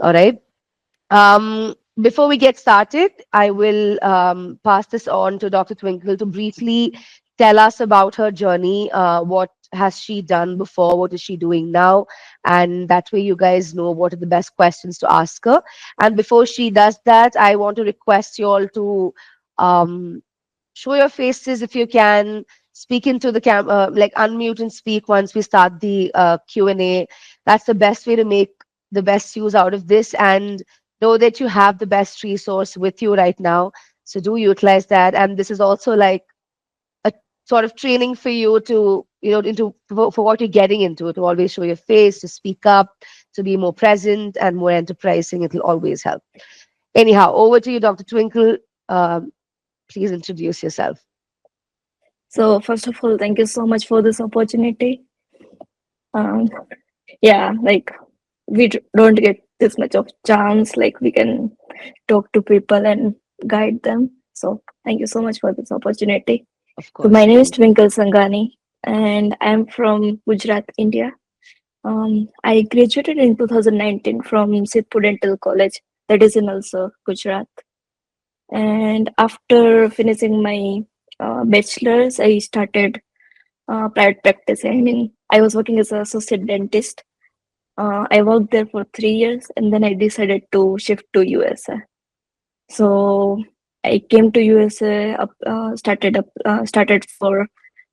All right. Before we get started, I will pass this on to Dr. Twinkle to briefly tell us about her journey. What has she done before? What is she doing now? And that way, you guys know what are the best questions to ask her. And before she does that, I want to request you all to um, show your faces if you can. Speak into the like unmute and speak once we start the Q&A. That's the best way to make the best use out of this, and know that you have the best resource with you right now. So do utilize that. And this is also like a sort of training for you to, into for what you're getting into, to always show your face, to speak up, to be more present and more enterprising. It'll always help. Anyhow, over to you, Dr. Twinkle. Um, please introduce yourself. So first of all, thank you so much for this opportunity. Um, yeah, like don't get this much of chance. Like we can talk to people and guide them. So thank you so much for this opportunity. Of So my course. name is Twinkle Sanghani, and I'm from Gujarat, India. I graduated in 2019 from Sidhpur Dental College, that is in also Gujarat. And after finishing my bachelor's, I started private practice. I mean, I was working as an associate dentist. I worked there for 3 years, and then I decided to shift to USA. So I came to USA, started for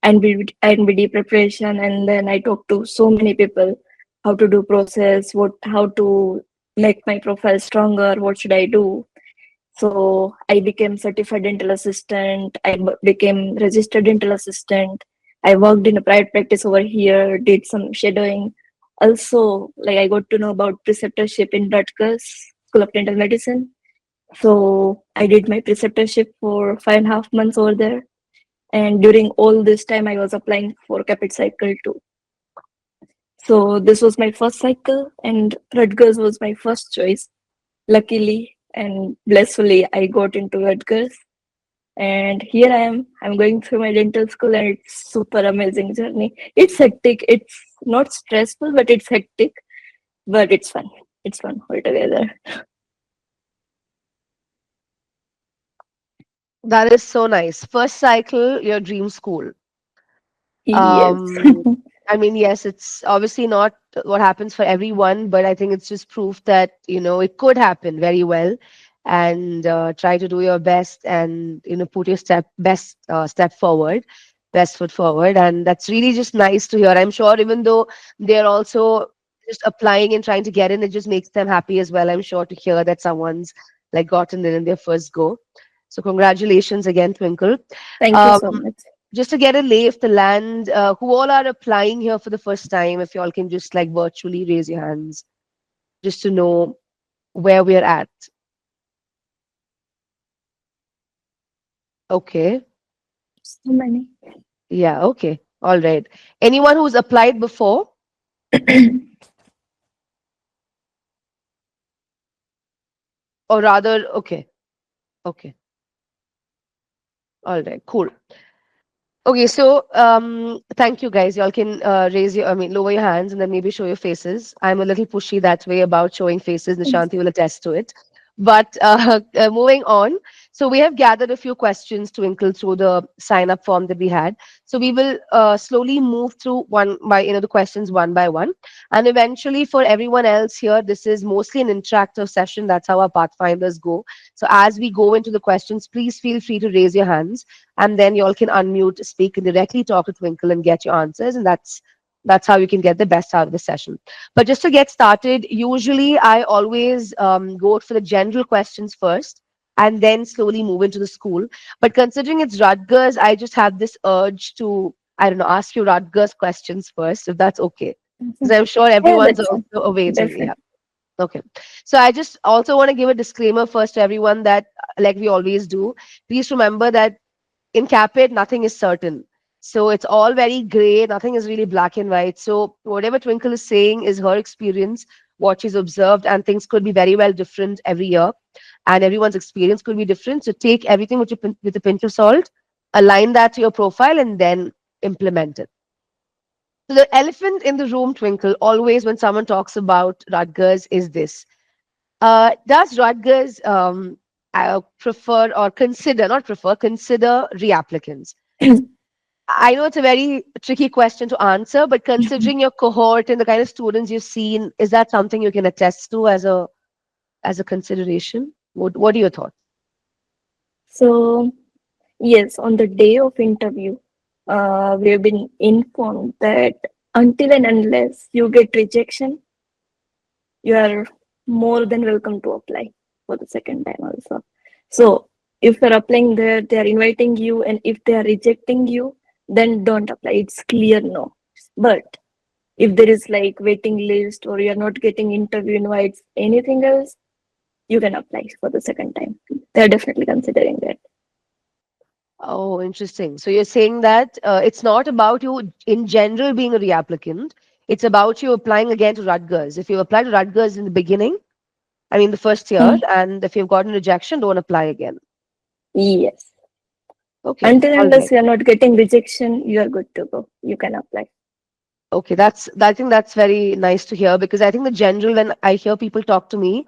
NBD preparation, and then I talked to so many people how to do process, how to make my profile stronger, what should I do. So I became certified dental assistant. Became registered dental assistant. I worked in a private practice over here, did some shadowing. Also, like I got to know about preceptorship in Rutgers School of Dental Medicine. So I did my preceptorship for 5.5 months over there. And during all this time, I was applying for CAPID cycle too. So this was my first cycle, and Rutgers was my first choice. Luckily and blissfully, I got into Rutgers, and here I am. I'm going through my dental school, and it's super amazing journey. It's hectic. It's not stressful, but it's hectic. But it's fun. It's fun altogether. That is so nice. First cycle, your dream school. Yes. Um, I mean, yes, it's obviously not what happens for everyone, but I think it's just proof that, it could happen very well. And try to do your best and, put your best step forward, best foot forward. And that's really just nice to hear. I'm sure even though they're also just applying and trying to get in, it just makes them happy as well. I'm sure to hear that someone's like gotten in their first go. So congratulations again, Twinkle. Thank you Um, so much. just to get a lay of the land, who all are applying here for the first time, if you all can just like virtually raise your hands, just to know where we're at. Okay. So many. Yeah, okay. All right. Anyone who's applied before? Or rather, okay. Okay. All right. Cool. Okay, so thank you guys. Y'all can lower your hands and then maybe show your faces. I'm a little pushy that way about showing faces. Nishanti will attest to it. But moving on, so we have gathered a few questions, Twinkle, through the sign up form that we had. So we will slowly move through one by the questions one by one, and eventually for everyone else here, this is mostly an interactive session. That's how our pathfinders go. So as we go into the questions, please feel free to raise your hands, and then you all can unmute, speak, and directly talk to Twinkle and get your answers, and that's how you can get the best out of the session. But just to get started, usually I always go for the general questions first and then slowly move into the school. But considering it's Rutgers, I just have this urge to, I don't know, ask you Rutgers questions first, if that's okay. Because I'm sure Yeah, everyone's that's fine. also awaiting. Yeah. Definitely. Okay. So I just also want to give a disclaimer first to everyone that, like we always do, please remember that in CAPID, nothing is certain. So it's all very gray. Nothing is really black and white. So whatever Twinkle is saying is her experience, what she's observed, and things could be very well different every year, and everyone's experience could be different. So take everything with a pinch of salt, align that to your profile, and then implement it. So the elephant in the room, Twinkle, always when someone talks about Rutgers is this: Does Rutgers prefer or consider, not prefer, consider reapplicants? I know it's a very tricky question to answer, but considering your cohort and the kind of students you've seen, is that something you can attest to as a consideration? What are your thoughts? So yes, on the day of interview, we have been informed that until and unless you get rejection, you are more than welcome to apply for the second time also. So if you're applying there, they are inviting you, and if they are rejecting you, then don't apply. It's clear no. But if there is like waiting list or you're not getting interview invites, anything else, you can apply for the second time. They're definitely considering that. Oh, interesting. So you're saying that it's not about you in general being a reapplicant. It's about you applying again to Rutgers. If you apply to Rutgers in the beginning, I mean the first year, Mm, and if you've gotten rejection, don't apply again. yes. Okay, Until all unless right. you're not getting rejection, you are good to go. You can apply. Okay, I think that's very nice to hear because I think the general when I hear people talk to me,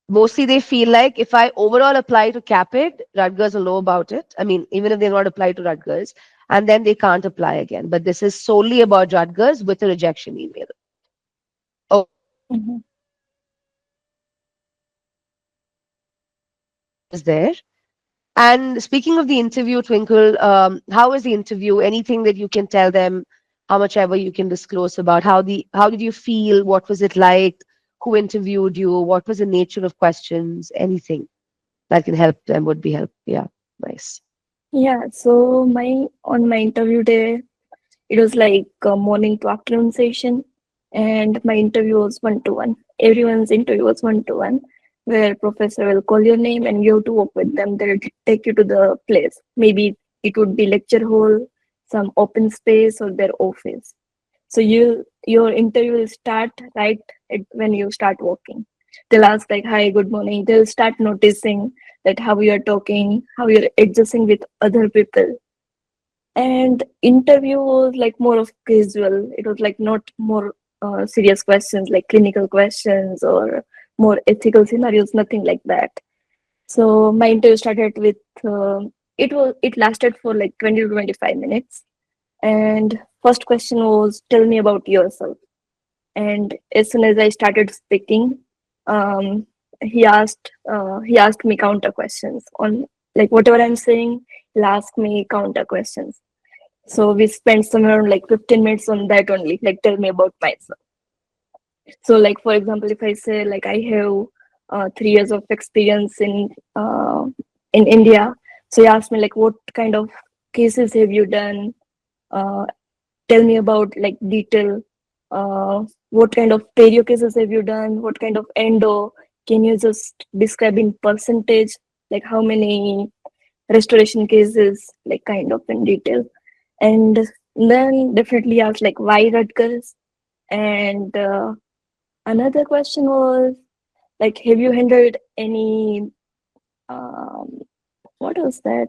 mostly they feel like if I overall apply to CAPID, Rutgers will know about it. I mean, even if they're not applied to Rutgers, and then they can't apply again. But this is solely about Rutgers with a rejection email. Oh, Mhm. is there? And speaking of the interview, Twinkle, how was the interview? Anything that you can tell them, how much ever you can disclose about how did you feel? What was it like? Who interviewed you? What was the nature of questions? Anything that can help them would be help. Yeah, nice. Yeah, so my on my interview day, it was like a morning to afternoon session, and my interview was one to one. Everyone's interview was one to one, where professor will call your name and you have to walk with them. They'll take you to the place. Maybe it would be lecture hall, some open space, or their office. So your interview will start right when you start walking. They'll ask like, "Hi, good morning." They'll start noticing that how you are talking, how you're adjusting with other people. And interview was like more of casual. It was like not more serious questions like clinical questions or more ethical scenarios. Nothing like that. So my interview started with it lasted for like 20 to 25 minutes. And first question was, tell me about yourself. And as soon as I started speaking, um, he asked me counter questions on like whatever I'm saying. He'll ask me counter questions. So we spent somewhere around like 15 minutes on that only. Like, tell me about myself. So, like for example, if I say like I have 3 years of experience in India, so he asked me like what kind of cases have you done? Uh, Tell me about like detail. What kind of perio cases have you done? What kind of endo? Can you just describe in percentage, like how many restoration cases, like kind of in detail? And then definitely asked like why Rutgers? And another question was like, have you handled any um, what was that?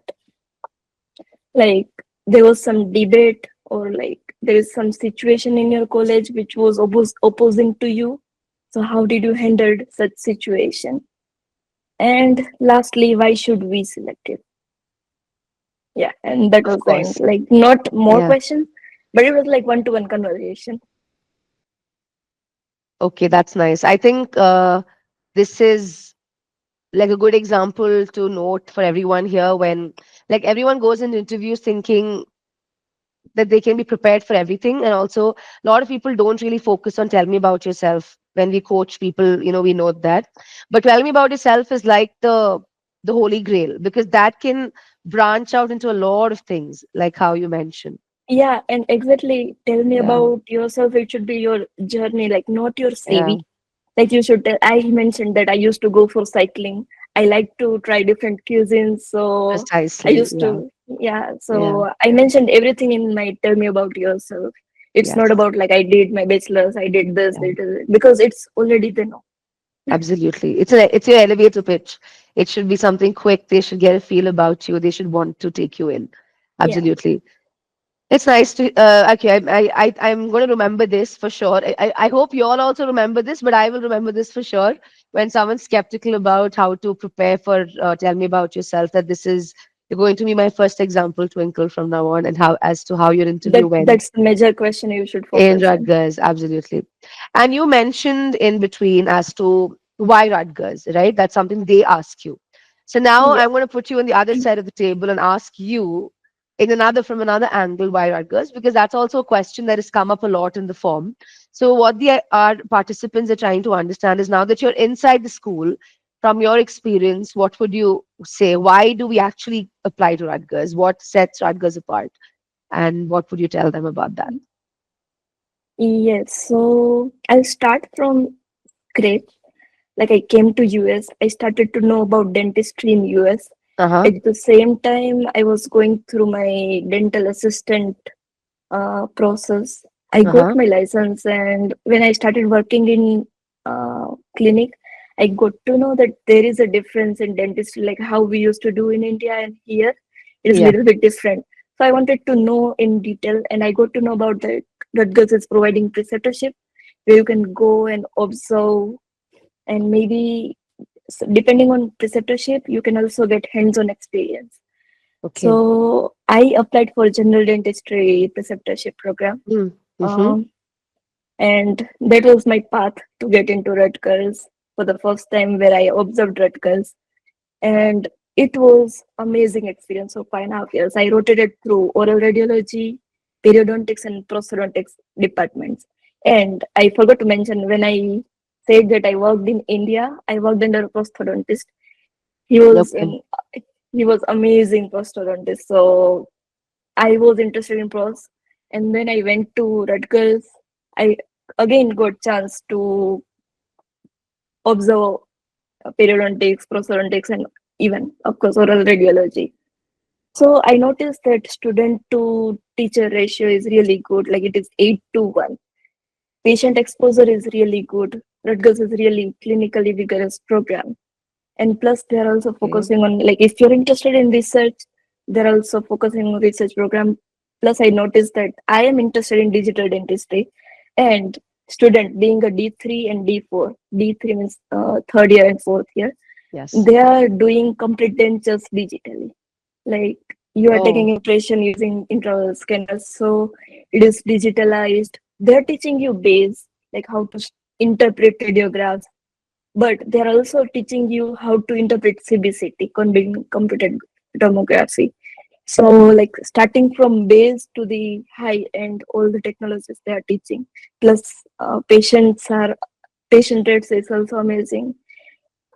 Like there was some debate or like there is some situation in your college which was opposing to you. So how did you handle such situation? And lastly, why should we select it? Yeah, and that Of was the end. course. Like not more Yeah. questions, but it was like one-to-one conversation. Okay, that's nice. I think this is like a good example to note for everyone here when like everyone goes into interviews thinking that they can be prepared for everything, and also a lot of people don't really focus on tell me about yourself when we coach people, we know that, but tell me about yourself is like the holy grail because that can branch out into a lot of things like how you mentioned. Yeah, and exactly. Tell me Yeah, about yourself. It should be your journey, like not your yeah, CV. Like you should tell. I mentioned that I used to go for cycling. I like to try different cuisines. So I precisely. used Yeah, to, yeah. yeah, So I mentioned everything in my tell me about yourself. It's not yes, about like I did my bachelor's, I did this, yeah, because it's already there now. absolutely. It's your elevator pitch. It should be something quick. They should get a feel about you. They should want to take you in. Yeah. Absolutely. It's nice to okay. I'm going to remember this for sure. I hope you all also remember this, but I will remember this for sure when someone's skeptical about how to prepare for tell me about yourself, that this is you're going to be my first example, Twinkle, from now on, and how as to how your interview went That's the major question you should in focus on. Rutgers, absolutely. And you mentioned in between as to why Rutgers, right? That's something they ask you. So now Yeah. I'm going to put you on the other side of the table and ask you in another from another angle why Rutgers, because that's also a question that has come up a lot in the form. So what the our participants are trying to understand is now that you're inside the school, from your experience, what would you say? Why do we actually apply to Rutgers? What sets Rutgers apart? And what would you tell them about that? Yes, so I'll start from scratch. Like I came to US, I started to know about dentistry in US. Uh-huh. At the same time, I was going through my dental assistant process. I got Uh-huh. my license, and when I started working in clinic, I got to know that there is a difference in dentistry, like how we used to do in India and here. It is a Yeah. little bit different. So I wanted to know in detail, and I got to know about that Rutgers is providing preceptorship where you can go and observe, and maybe depending on preceptorship, you can also get hands-on experience. Okay. So I applied for general dentistry preceptorship program. Mm. Mm-hmm. Um, and that was my path to get into Rutgers for the first time where I observed Rutgers. And it was amazing experience of 5.5 years. I rotated through oral radiology, periodontics, and prosthodontics departments. And I forgot to mention when I said that I worked in India, I worked under a prosthodontist. He was Okay. an he was amazing prosthodontist. So I was interested in pros. And then I went to Rutgers. I again got chance to observe periodontics, prosthodontics, and even, of course, oral radiology. So I noticed that student to teacher ratio is really good, like it is 8:1. Patient exposure is really good. Rutgers is really clinically vigorous program. And plus, they're also Okay. focusing on, like, if you're interested in research, they're also focusing on research program. Plus, I noticed that I am interested in digital dentistry and student being a D3 and D4. D3 means third year and fourth year. Yes. They are doing complete dentures digitally, like you are taking Oh, impression using intraoral scanners, so it is digitalized. They're teaching you base, like how to interpret radiographs, but they're also teaching you how to interpret CBCT, computed tomography. So like starting from base to the high end, all the technologies they are teaching, plus patient rates is also amazing.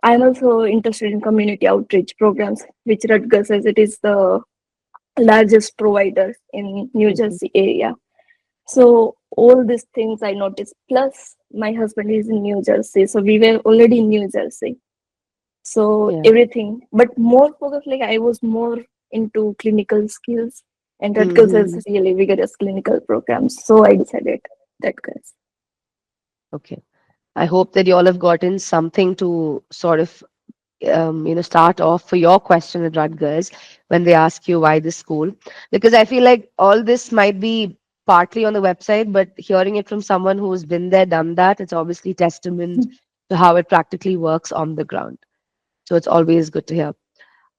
I'm also interested in community outreach programs, which Rutgers says it is the largest provider in New mhm. Jersey area. So all these things I noticed. Plus, my husband is in New Jersey, so we were already in New Jersey. So Yeah. everything, but more focused, like I was more into clinical skills, and Rutgers has Mm-hmm. really vigorous clinical programs. So I decided that guys. Okay. I hope that you all have gotten something to sort of start off for your question at Rutgers when they ask you why this school. Because I feel like all this might be partly on the website, but hearing it from someone who's been there, done that, it's obviously testament to how it practically works on the ground. So it's always good to hear.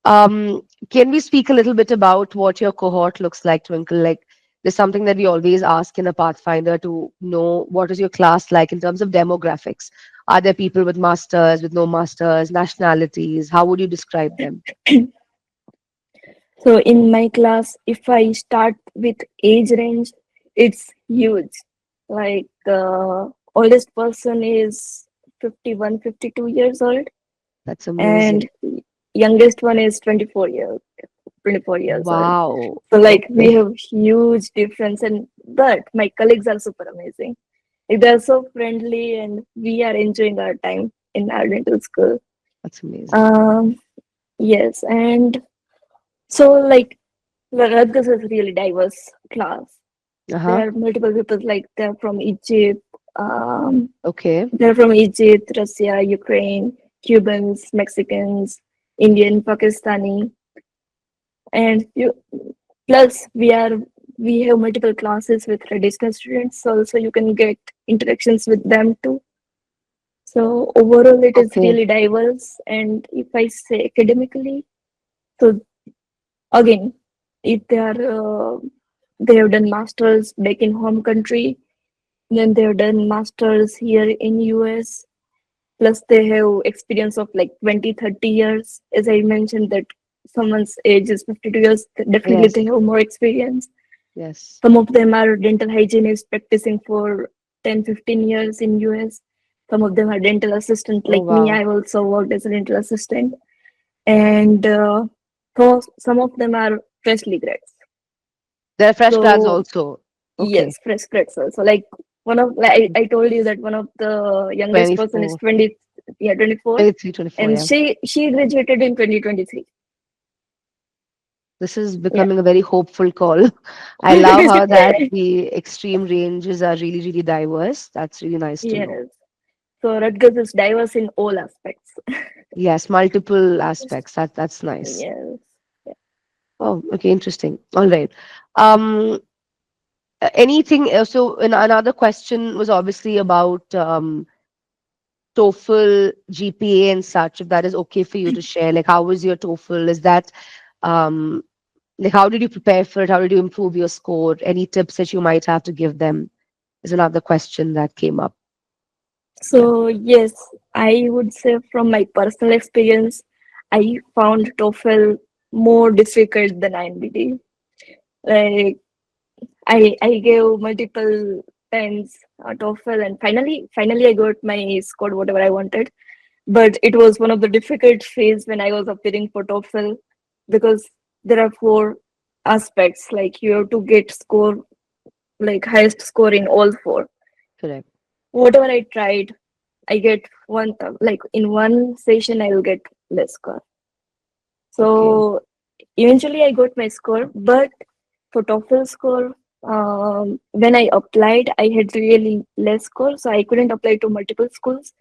Can we speak a little bit about what your cohort looks like, Twinkle? Like, there's something that we always ask in a Pathfinder to know what is your class like in terms of demographics. Are there people with masters, with no masters, nationalities? How would you describe them? So in my class, if I start with age range, it's huge. Like the oldest person is 51, 52 years old, That's and amazing. youngest one is 24 years old. Wow. So like we Okay. have huge difference, and but my colleagues are super amazing. Like, they're so friendly, and we are enjoying our time in our dental school. That's amazing. Um, yes, and so like Rutgers is a really diverse class. Uh-huh. There are multiple people, like um, Okay. they're from Egypt, Russia, Ukraine, Cubans, Mexicans, Indian, Pakistani, and plus we have multiple classes with traditional students, so also you can get interactions with them too. So overall, it is Okay. really diverse. And if I say academically, so again, if they have done masters back in home country, then they have done masters here in US. Plus, they have experience of like 20, 30 years. As I mentioned, that someone's age is 52 years, definitely Yes. they have more experience. Yes. Some of them are dental hygienists practicing for 10, 15 years in US. Some of them are dental assistant Oh, like me. wow. I also worked as a dental assistant. And so some of them are freshly grads. There are fresh grads So also. Okay. yes, fresh grads also. Like one of like I told you that one of the youngest person is 24, 20, yeah, 24, 23, 24. and Yeah. she graduated in 2023. This is Yeah. becoming a very hopeful call. I love how that the extreme ranges are really, really diverse. That's really nice to know. Yes. So Rutgers is diverse in all aspects. Yes, multiple aspects. That's nice. Yes. Oh, okay, interesting. All right. Um, anything else? So, another question was obviously about TOEFL, GPA, and such. If that is okay for you to share, like, how was your TOEFL? Is that um, like, how did you prepare for it? How did you improve your score? Any tips that you might have to give them is another question that came up. Yeah, So yes, I would say from my personal experience, I found TOEFL more difficult than INBD. Like I gave multiple times TOEFL, and finally I got my score whatever I wanted. But it was one of the difficult phase when I was appearing for TOEFL because there are four aspects. Like you have to get score like highest score in all four. correct. Whatever I tried, I get one like in one session I will get less score. Okay. So eventually I got my score, but for TOEFL score, when I applied, I had really less score, so I couldn't apply to multiple schools.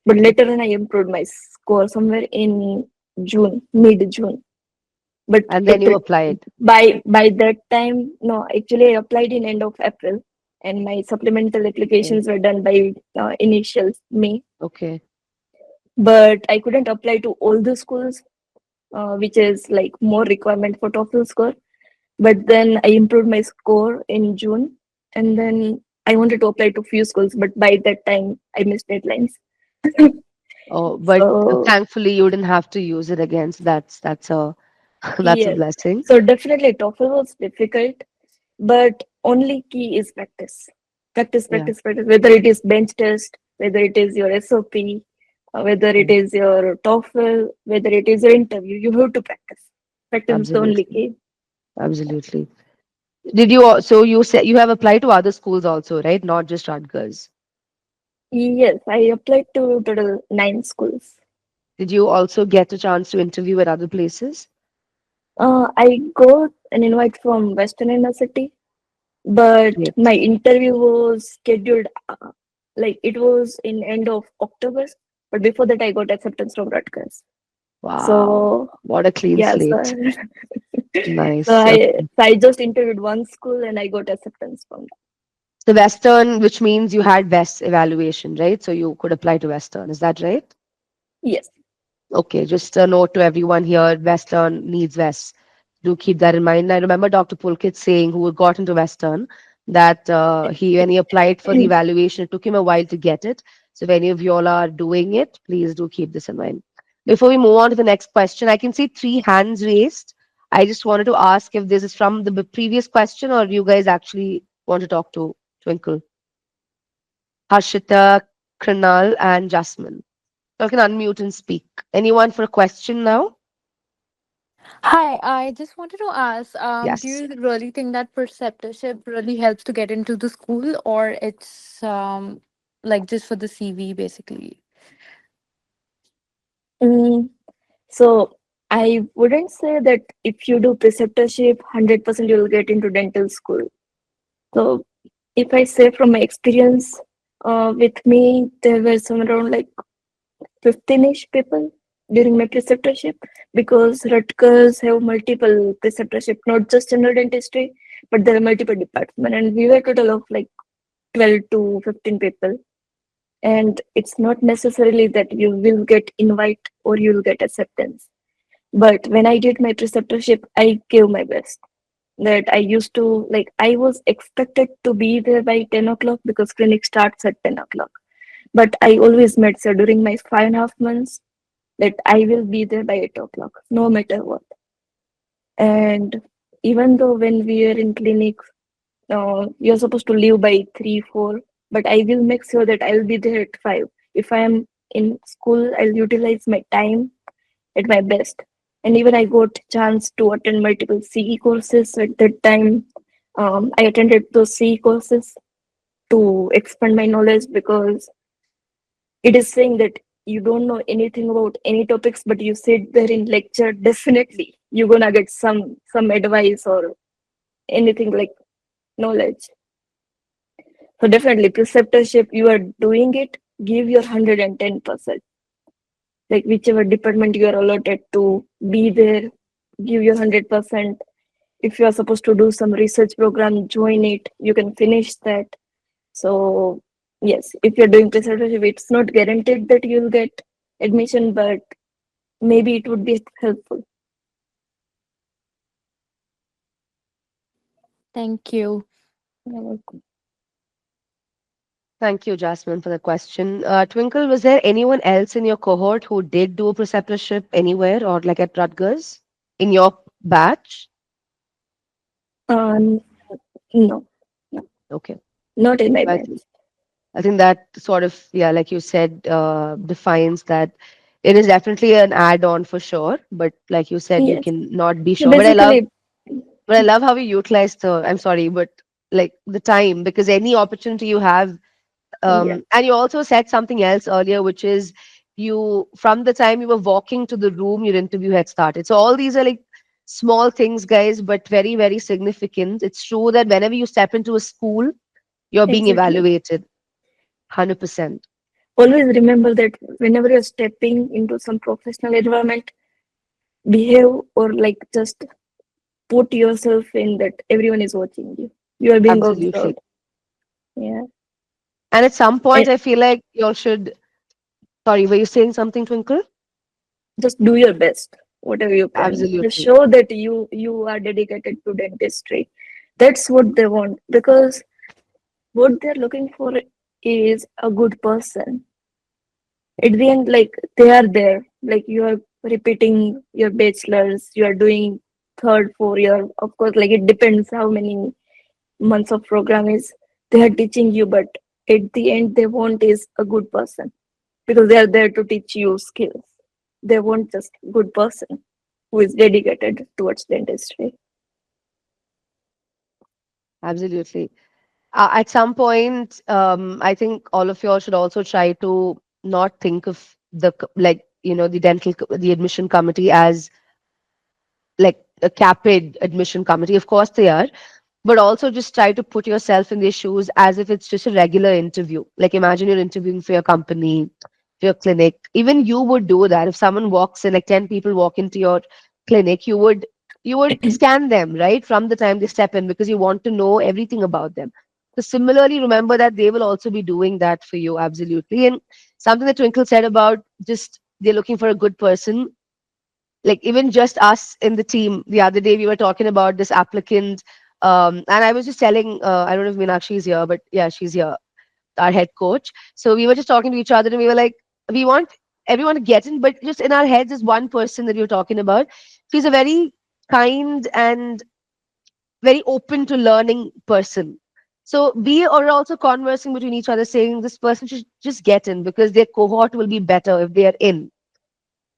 But later on, I improved my score somewhere in June, mid June. But And then it you applied. by that time, no, actually I applied in end of April, and my supplemental Okay. applications were done by initial May. Okay. But I couldn't apply to all the schools, which is like more requirement for TOEFL score. But then I improved my score in June, and then I wanted to apply to few schools, but by that time I missed deadlines. Oh, but So thankfully you didn't have to use it again. So that's a that's a yes, blessing. so definitely TOEFL was difficult, but only key is practice. Practice, Yeah, practice, practice. Whether it is bench test, whether it is your SOP, whether it yeah, is your TOEFL, whether it is your interview, you have to practice. Practice is the only absolutely, key. absolutely. Did you so you said you have applied to other schools also, right? Not just Rutgers. Yes, I applied to total 9 schools. Did you also get a chance to interview at other places? I got an invite from Western University, but my Great. interview was scheduled like it was in end of October. But before that, I got acceptance from Rutgers. Wow. So What a clean yeah, slate. so Nice. I Okay. so I just interviewed one school and I got acceptance from that. The Western, which means you had best evaluation, right? So you could apply to Western. Is that right? Yes. Okay, just a note to everyone here, Western needs West. Do keep that in mind. I remember Dr. Pulkit saying, who got into Western, that when he applied for the evaluation, it took him a while to get it. So if any of y'all are doing it, please do keep this in mind. Before we move on to the next question, I can see three hands raised. I just wanted to ask if this is from the previous question or you guys actually want to talk to Twinkle, Harshita, Krinal, and Jasmine. You can unmute and speak. Anyone for a question now? Hi, I just wanted to ask, do Yes. you really think that preceptorship really helps to get into the school, or it's like just for the CV basically? Mm, so I wouldn't say that if you do preceptorship, 100% you'll get into dental school. So if I say from my experience, with me, there were some around like 15-ish people during my preceptorship because Rutgers have multiple preceptorship, not just general dentistry, but there are multiple departments, and we were total of like 12 to 15 people. and it's not necessarily that you will get invite or you'll get acceptance. But when I did my preceptorship, I gave my best. That I used to, like, I was expected to be there by 10 o'clock because clinic starts at 10 o'clock. But I always made sure during my 5.5 months that I will be there by 8 o'clock, no matter what. And even though when we are in clinic, you're supposed to leave by 3, 4, but I will make sure that I'll be there at 5. If I am in school, I'll utilize my time at my best. And even I got chance to attend multiple CE courses at that time. I attended those CE courses to expand my knowledge because it is saying that you don't know anything about any topics, but you sit there in lecture, definitely you're gonna get some advice or anything like knowledge. So definitely preceptorship, you are doing it, give your 110%. Like whichever department you are allotted to be there, give your 100%. If you are supposed to do some research program, join it, you can finish that. So yes, if you're doing preceptorship, it's not guaranteed that you'll get admission, but maybe it would be helpful. Thank you. You're welcome. Thank you, Jasmine, for the question. Twinkle, was there anyone else in your cohort who did do a preceptorship anywhere or like at Rutgers in your batch? Um, no, no, Okay. not in my I batch. think I think that sort of, yeah, like you said, defines that it is definitely an add-on for sure. But like you said, you Yes. can not be So sure. basically, But I love how you utilize the. I'm sorry, but like the time, because any opportunity you have, yeah, and you also said something else earlier, which is you from the time you were walking to the room, your interview had started. So all these are like small things, guys, but very, very significant. It's true that whenever you step into a school, you're being exactly. evaluated 100%. Always remember that whenever you're stepping into some professional environment, behave or like just put yourself in that everyone is watching you. You are being Absolutely. observed. Yeah. And at some And point, I feel like you all should. Sorry, were you saying something, Twinkle? just do your best, whatever you can. Just Absolutely. show that you are dedicated to dentistry. That's what they want because what they're looking for is a good person. At the end, like they are there. Like you are repeating your bachelor's, you are doing third, 4 year. Of course, like it depends how many months of program is they are teaching you, but at the end they want is a good person because they are there to teach you skills. They want just good person who is dedicated towards the industry. Absolutely. At some point, I think all of you all should also try to not think of like, the the admission committee as like a CAPID admission committee. Of course they are, but also just try to put yourself in their shoes as if it's just a regular interview. Like imagine you're interviewing for your company, for your clinic. Even you would do that. If someone walks in, like 10 people walk into your clinic, you would scan them, right? From the time they step in because you want to know everything about them. So similarly, remember that they will also be doing that for you, absolutely. And something that Twinkle said about just they're looking for a good person, like even just us in the team the other day we were talking about this applicant, and I was just telling, I don't know if Meenakshi is here, but yeah, she's here, our head coach. So we were just talking to each other and we were like, we want everyone to get in, but just in our heads is one person that you're talking about. She's a very kind and very open to learning person. So we are also conversing between each other saying this person should just get in because their cohort will be better if they are in.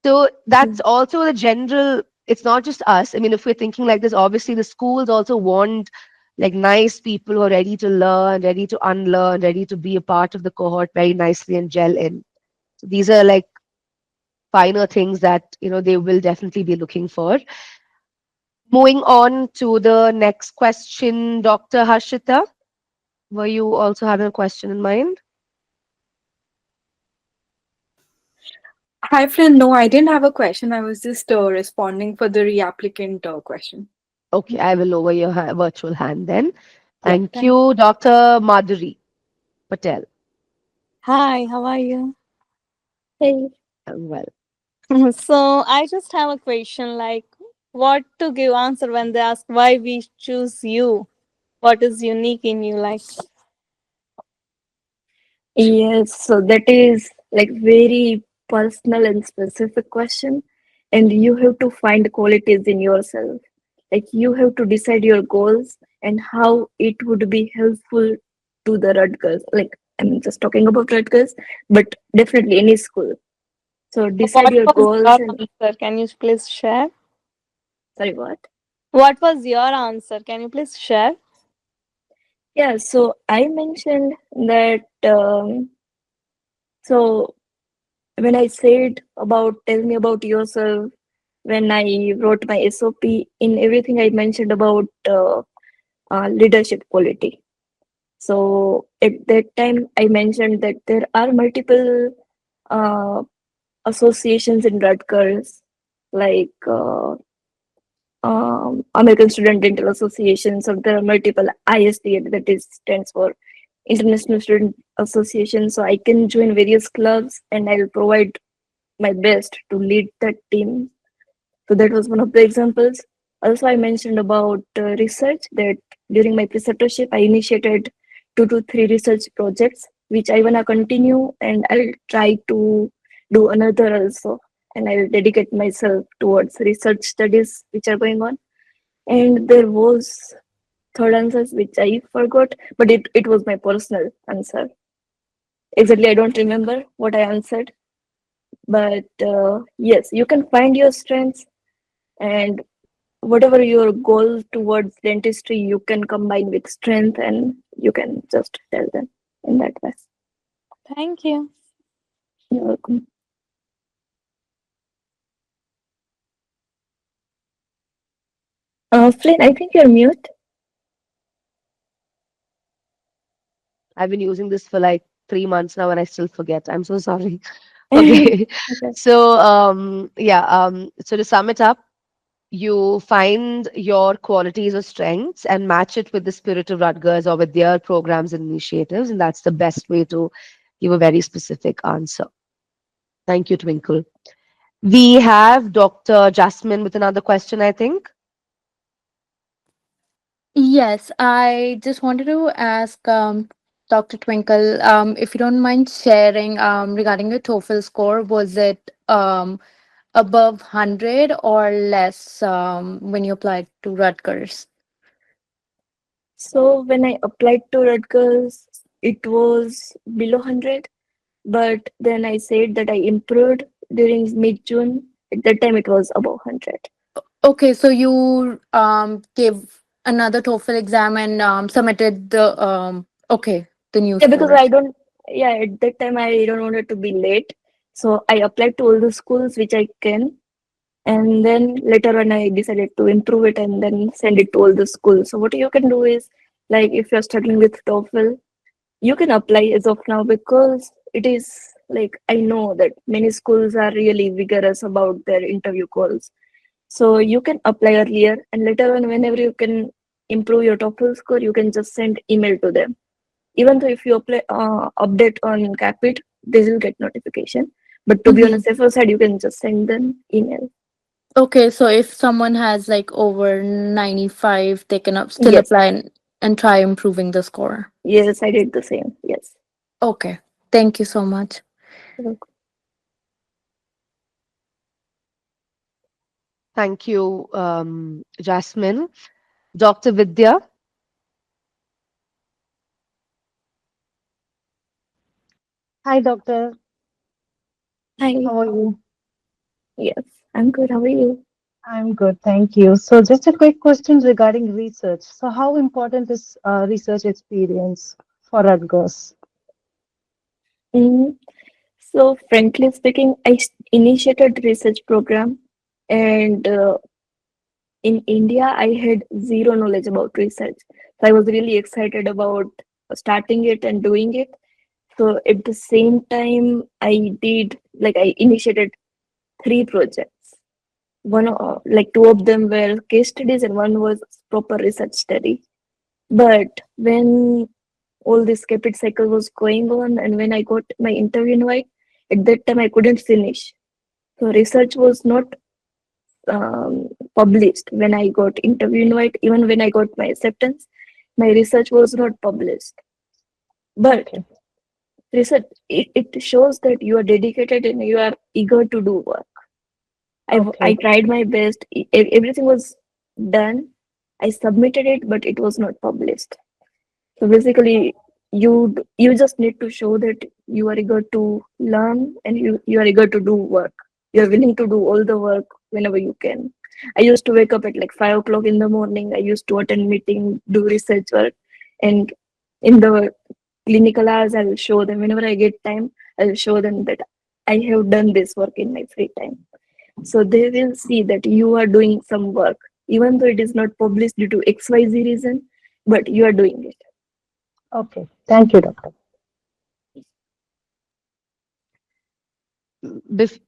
So that's Mm. also the general, it's not just us. I mean, if we're thinking like this, obviously the schools also want like nice people who are ready to learn, ready to unlearn, ready to be a part of the cohort very nicely and gel in. So these are like finer things that, they will definitely be looking for. Moving on to the next question, Dr. Harshita, were you also having a question in mind? Hi, friend. No, I didn't have a question. I was just responding for the reapplicant question. Okay, I will lower your virtual hand then. Yeah, Thank thank you. you, Dr. Madhuri Patel. Hi, how are you? Hey. Well, So I just have a question like what to give answer when they ask why we choose you? What is unique in you like? Yes, so that is like very personal and specific question, and you have to find qualities in yourself. Like you have to decide your goals and how it would be helpful to the Rutgers. Like I'm just talking about Rutgers, but definitely any school. So decide What your was goals your and answer? Can you please share? sorry, what? What was your answer? Can you please share? Yeah, so I mentioned that so when I said about tell me about yourself, when I wrote my SOP, in everything I mentioned about leadership quality. So at that time, I mentioned that there are multiple uh, associations in Rutgers, like American Student Dental Association. So there are multiple ISD, that is stands for International Student Association. So I can join various clubs, and I'll provide my best to lead that team. So that was one of the examples. Also, I mentioned about research that during my preceptorship, I initiated 2 to 3 research projects, which I wanna continue, and I'll try to do another also, and I'll dedicate myself towards research studies which are going on. And there was third answers which I forgot, but it was my personal answer. Exactly, I don't remember what I answered, but yes, you can find your strengths, and whatever your goal towards dentistry, you can combine with strength, and you can just tell them in that way. Thank you. You're welcome. Flynn, I think you're mute. I've been using this for like 3 months now and I still forget. I'm so sorry. Okay. Okay. So, yeah, so to sum it up, you find your qualities or strengths and match it with the spirit of Rutgers or with their programs and initiatives. And that's the best way to give a very specific answer. Thank you, Twinkle. We have Dr. Jasmine with another question, I think. Yes, I just wanted to ask Dr. Twinkle, if you don't mind sharing regarding your TOEFL score, was it above 100 or less when you applied to Rutgers? So when I applied to Rutgers, it was below 100, but then I said that I improved during mid-June. At that time, it was above 100. Okay, so you gave another TOEFL exam and submitted the new Yeah, because score. I don't, yeah, at that time I don't want it to be late. So I applied to all the schools which I can. And then later on, I decided to improve it and then send it to all the schools. So what you can do is, like, if you're struggling with TOEFL, you can apply as of now, because it is like I know that many schools are really vigorous about their interview calls. So you can apply earlier, and later on, whenever you can improve your TOEFL score, you can just send email to them. Even though if you apply update on CAPID, they will get notification. But to be on a Mm-hmm. safer side, you can just send them email. Okay, so if someone has like over 95, they can still Yes, apply and try improving the score. yes, I did the same. Yes. Okay, thank you so much. Thank you, Jasmine. Dr. Vidya. Hi, doctor. Hi. How are you? Yes, I'm good. How are you? I'm good, thank you. So, just a quick question regarding research. So, how important is research experience for Rutgers? Mm, so, frankly speaking, initiated research program, and in India, I had zero knowledge about research. So, I was really excited about starting it and doing it. So, at the same time, I initiated 3 projects. One, like 2 of them were case studies, and one was proper research study. But when all this CAPID cycle was going on, and when I got my interview invite, at that time I couldn't finish. So research was not published when I got interview invite. Even when I got my acceptance, my research was not published. But Okay. research, it shows that you are dedicated and you are eager to do work. I Okay. tried my best. Everything was done. I submitted it, but it was not published. So basically, you just need to show that you are eager to learn and you are eager to do work. You are willing to do all the work whenever you can. I used to wake up at like 5 o'clock in the morning. I used to attend meeting, do research work, and in the clinical hours, I will show them whenever I get time. I will show them that I have done this work in my free time. So they will see that you are doing some work, even though it is not published due to XYZ reason, but you are doing it. Okay. Thank you, doctor. Bef-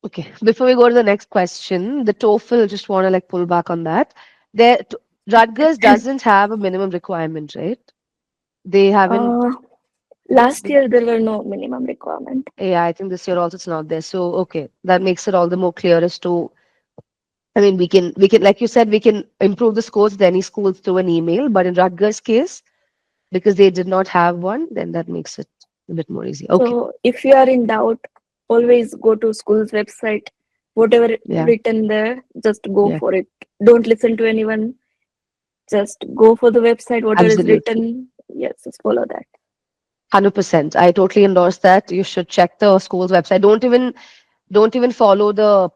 okay, before we go to the next question, the TOEFL, just want to like pull back on that. There, Rutgers doesn't have a minimum requirement, right? They haven't. Uh, Last They, year there were no minimum requirement. yeah, I think this year also it's not there. So okay, that makes it all the more clear as to. I mean, we can like you said, we can improve the scores with any schools through an email, but in Rutgers' case, because they did not have one, then that makes it a bit more easy. Okay, So if you are in doubt, always go to school's website. Whatever yeah, written there, just go yeah, for it. Don't listen to anyone. Just go for the website. Whatever is absolutely. written, yes, just follow that. 100%. I totally endorse that. You should check the school's website. Don't even follow the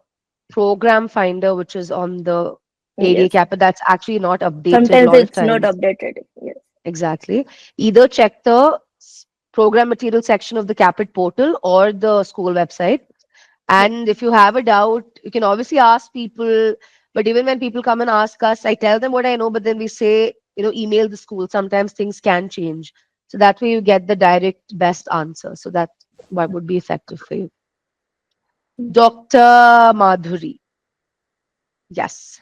program finder, which is on the ADA Yes. Kappa. That's actually not updated a Sometimes lot of it's not times. updated. Yes. Exactly. Either check the program material section of the Capit portal or the school website. Yeah. And if you have a doubt, you can obviously ask people. But even when people come and ask us, I tell them what I know, but then we say, email the school. Sometimes things can change. So that way you get the direct best answer. So that what would be effective for you. Dr. Madhuri. Yes.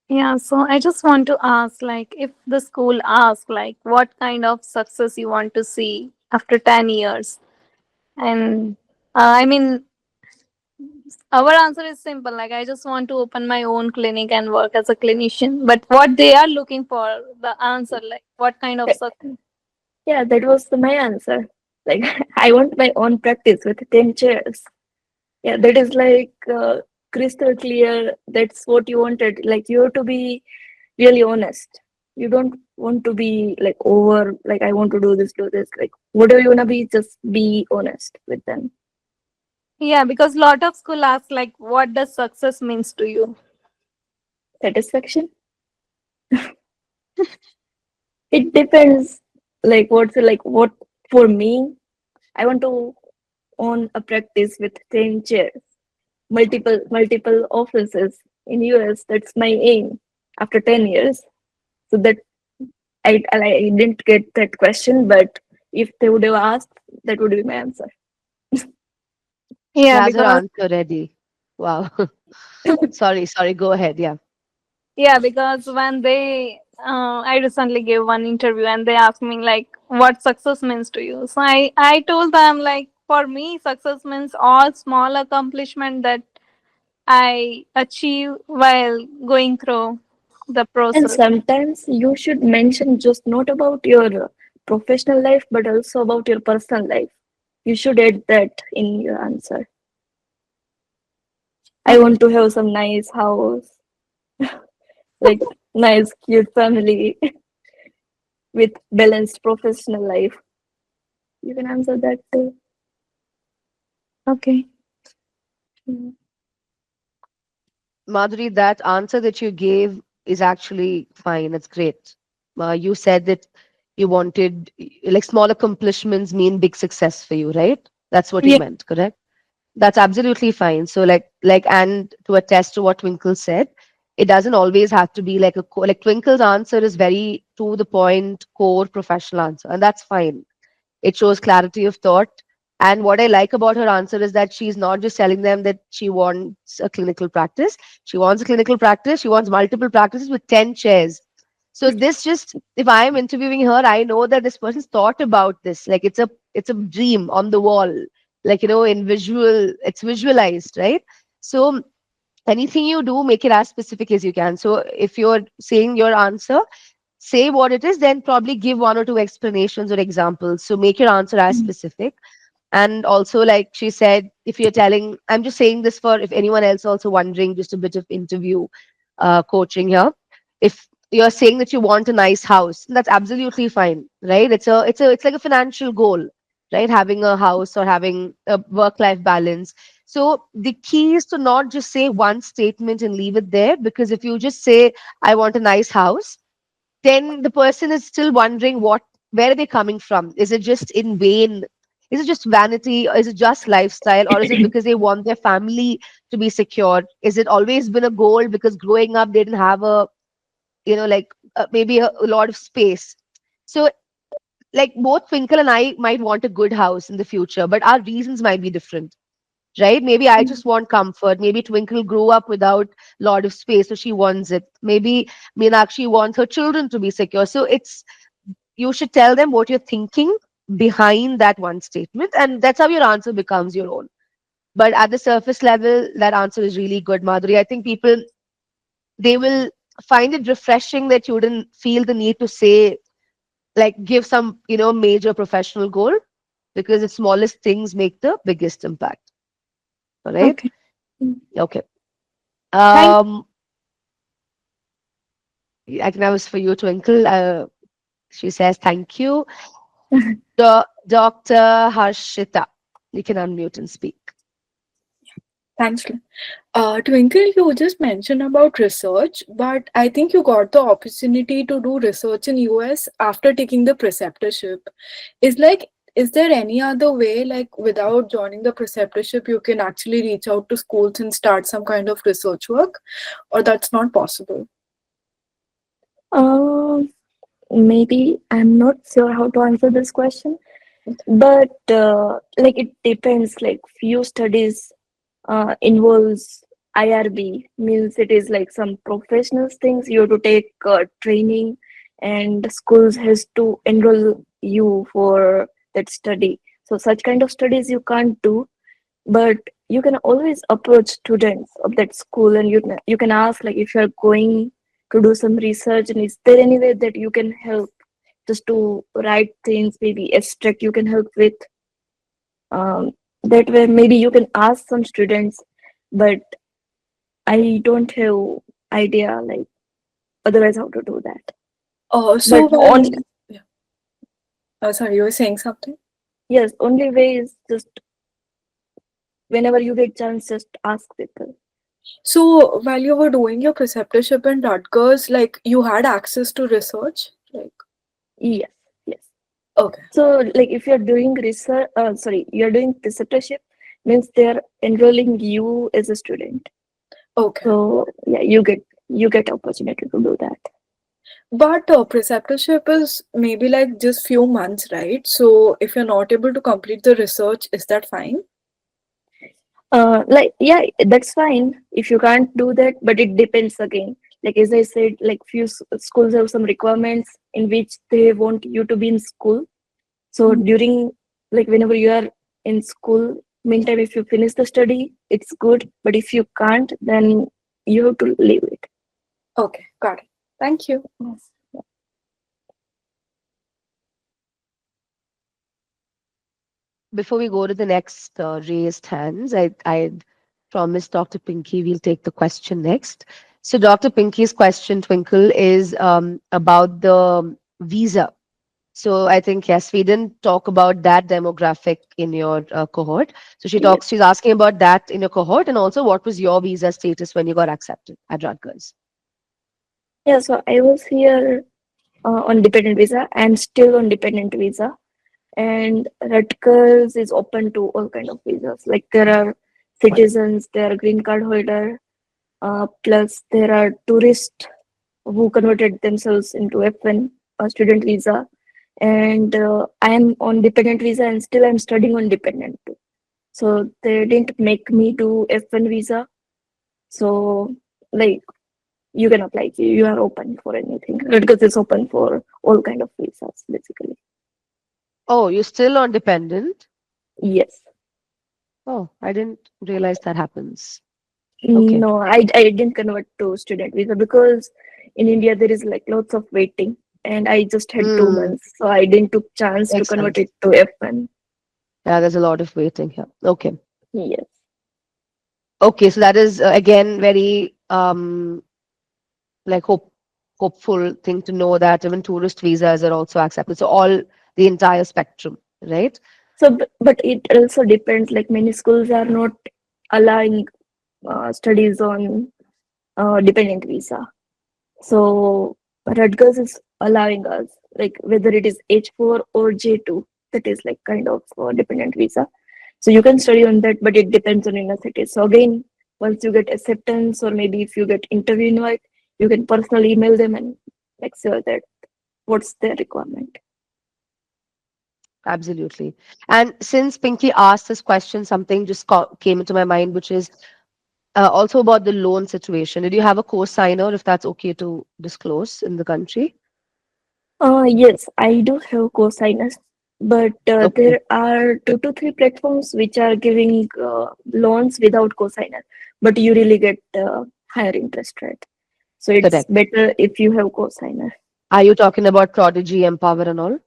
Yeah, so I just want to ask, like, if the school asks, like, what kind of success you want to see after 10 years? And I mean, our answer is simple. Like, I just want to open my own clinic and work as a clinician. But what they are looking for, the answer, like, what kind of success? Yeah, that was my answer. Like I want my own practice with 10 chairs. Yeah, that is like crystal clear. That's what you wanted. Like you have to be really honest. You don't want to be like over, like I want to do this. Like whatever you wanna be, just be honest with them. Yeah, because lot of school ask, like, what does success means to you? Satisfaction. It depends. What for me, I want to own a practice with 10 chairs, multiple offices in US. That's my aim after 10 years. So that I didn't get that question, but if they would have asked, that would be my answer. She Yeah, has her because answer ready. Wow. Sorry. Go ahead. Yeah. Yeah, because when I recently gave one interview and they asked me like, what success means to you. So I told them like, for me, success means all small accomplishment that I achieve while going through the And process. sometimes you should mention just not about your professional life, but also about your personal life. You should add that in your answer. I Okay. want to have some nice house, like nice, cute family with balanced professional life. You can answer that too. Okay. Mm. Madhuri, that answer that you gave is actually fine. It's great. You said that you wanted, like, small accomplishments mean big success for you, right? That's what you Yeah. meant, correct? That's absolutely fine. So, and to attest to what Twinkle said, it doesn't always have to be like like Twinkle's answer is very to the point, core professional answer, and that's fine. It shows clarity of thought. And what I like about her answer is that she's not just telling them that she wants a clinical practice. She wants a clinical practice. She wants multiple practices with 10 chairs. So this just, if I am interviewing her, I know that this person's thought about this. Like it's a dream on the wall, like in visual, it's visualized, right? So anything you do, make it as specific as you can. So if you're saying your answer, say what it is, then probably give one or two explanations or examples. So make your answer as Mm. specific. And also, like she said, if you're telling, I'm just saying this for if anyone else also wondering, just a bit of interview coaching here. If you're saying that you want a nice house, that's absolutely fine, right? It's like a financial goal, right? Having a house or having a work-life balance. So the key is to not just say one statement and leave it there, because if you just say, I want a nice house, then the person is still wondering where are they coming from? Is it just in vain? Is it just vanity? Or is it just lifestyle? Or is it because they want their family to be secure? Is it always been a goal because growing up they didn't have like maybe a lot of space? So, like both Twinkle and I might want a good house in the future, but our reasons might be different, right? Maybe I just want comfort. Maybe Twinkle grew up without a lot of space, so she wants it. Maybe Meenakshi wants her children to be secure. So you should tell them what you're thinking behind that one statement, and that's how your answer becomes your own. But at the surface level, that answer is really good, Madhuri. I think people, they will find it refreshing that you didn't feel the need to say, like, give some major professional goal, because the smallest things make the biggest impact. All right. Okay. Mm. Okay. Thank I think that was for you, Twinkle. She says thank you. Dr. Harshita, you can unmute and speak. Thanks. Twinkle, you just mentioned about research, but I think you got the opportunity to do research in US after taking the preceptorship. Is there any other way, like without joining the preceptorship, you can actually reach out to schools and start some kind of research work, or that's not possible? Um, Maybe I'm not sure how to answer this question, but like it depends. Like few studies involves IRB, means it is like some professional things you have to take training, and schools has to enroll you for that study. So such kind of studies you can't do, but you can always approach students of that school, and you can ask like if you're going to do some research, and is there any way that you can help just to write things, maybe abstract you can help with. um, that way maybe you can ask some students, but I don't have idea like otherwise how to do that. So But well, on yeah. Sorry, you were saying something? yes, only way is just whenever you get chance, just ask people. So while you were doing your preceptorship in Rutgers, like you had access to research, like Yes, yes. okay, So like if you're doing research, sorry, you're doing preceptorship, means they're enrolling you as a student. okay. So yeah, you get opportunity to do that. But preceptorship is maybe like just few months, right? So if you're not able to complete the research, is that fine? Like yeah, that's fine if you can't do that, but it depends again. Like as I said, like few schools have some requirements in which they want you to be in school. So Mhm. during, like whenever you are in school, meantime if you finish the study, it's good. But if you can't, then you have to leave it. Okay, got it. Thank you. Yes. Before we go to the next raised hands, I promised Dr. Pinky we'll take the question next. So Dr. Pinky's question, Twinkle, is about the visa. So I think, yes, we didn't talk about that demographic in your cohort. So Yes. she's asking about that in your cohort, and also what was your visa status when you got accepted at Rutgers? Yeah. So I was here on dependent visa. I'm still on dependent visa, and Rutgers is open to all kind of visas. Like there are citizens, there are green card holder, plus there are tourists who converted themselves into F1 student visa, and I am on dependent visa, and still I'm studying on dependent too. So they didn't make me do F1 visa. So like you can apply. You are open for anything because it's open for all kind of visas basically. Oh, you're still on dependent? Yes. Oh, I didn't realize that happens. Okay, No, I didn't convert to student visa because in India there is like lots of waiting, and I just had two mm, months, so I didn't took chance to makes convert sense. it to F1. Yeah, there's a lot of waiting here. Okay. Yes. Okay, so that is again very like hopeful thing to know that even tourist visas are also accepted. So all the entire spectrum, right? So, but it also depends. Like many schools are not allowing studies on dependent visa. So Rutgers is allowing us, like whether it is H4 or J2, that is like kind of dependent visa. So you can study on that, but it depends on university. So again, once you get acceptance or maybe if you get interview invite, you can personally email them and like say that what's their requirement. Absolutely. And since Pinky asked this question, something just came into my mind, which is also about the loan situation. Did you have a co-signer, if that's okay to disclose in the country? Yes, I do have co-signers, but Okay, there are 2 to 3 platforms which are giving loans without co-signer, but you really get higher interest rate. So it's correct. better if you have co-signer. Are you talking about Prodigy, Empower, and all?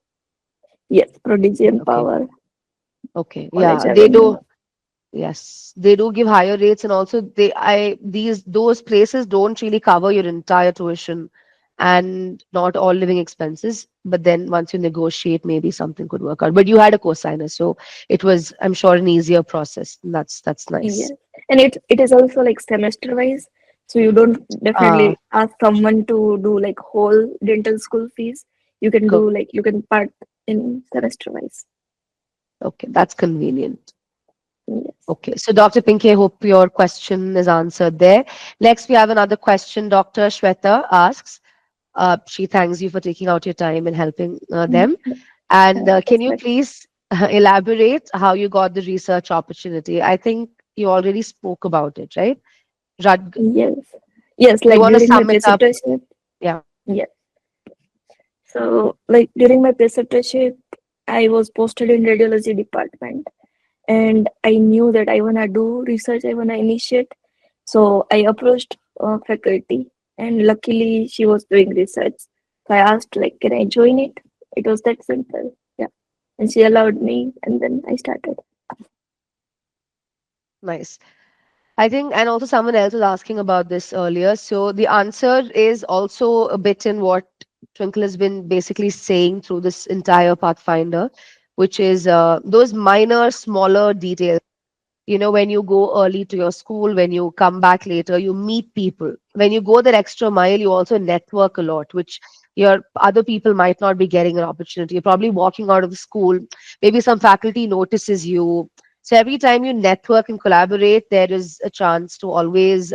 Yes, Prodigy Okay, Empower, okay, College yeah, they Avenue. do. Yes, they do give higher rates, and also those places don't really cover your entire tuition and not all living expenses. But then once you negotiate, maybe something could work out. But you had a co-signer, so it was, I'm sure, an easier process. And that's nice. Yes, and it is also like semester wise, so you don't Ah, definitely ask someone to do like whole dental school fees. You can go. do like you can part in semester wise. Okay, that's convenient. Yes. Okay, so Dr. Pinky, I hope your question is answered there. Next, we have another question. Dr. Shweta asks. She thanks you for taking out your time and helping Mm, them. And can that's you nice. please elaborate how you got the research opportunity? I think you already spoke about it, right? Rud, Yes. Yes, you like want to during my sum it up? preceptorship. Yeah. Yes. So like during my preceptorship, I was posted in radiology department and I knew that I wanna do research, I wanna initiate. So I approached faculty and luckily she was doing research. So I asked like, can I join it? It was that simple. Yeah. And she allowed me and then I started. Nice. I think, and also someone else was asking about this earlier. So the answer is also a bit in what Twinkle has been basically saying through this entire Pathfinder, which is those minor, smaller details. You know, when you go early to your school, when you come back later, you meet people. When you go that extra mile, you also network a lot, which your other people might not be getting an opportunity. You're probably walking out of the school, maybe some faculty notices you. So every time you network and collaborate, there is a chance to always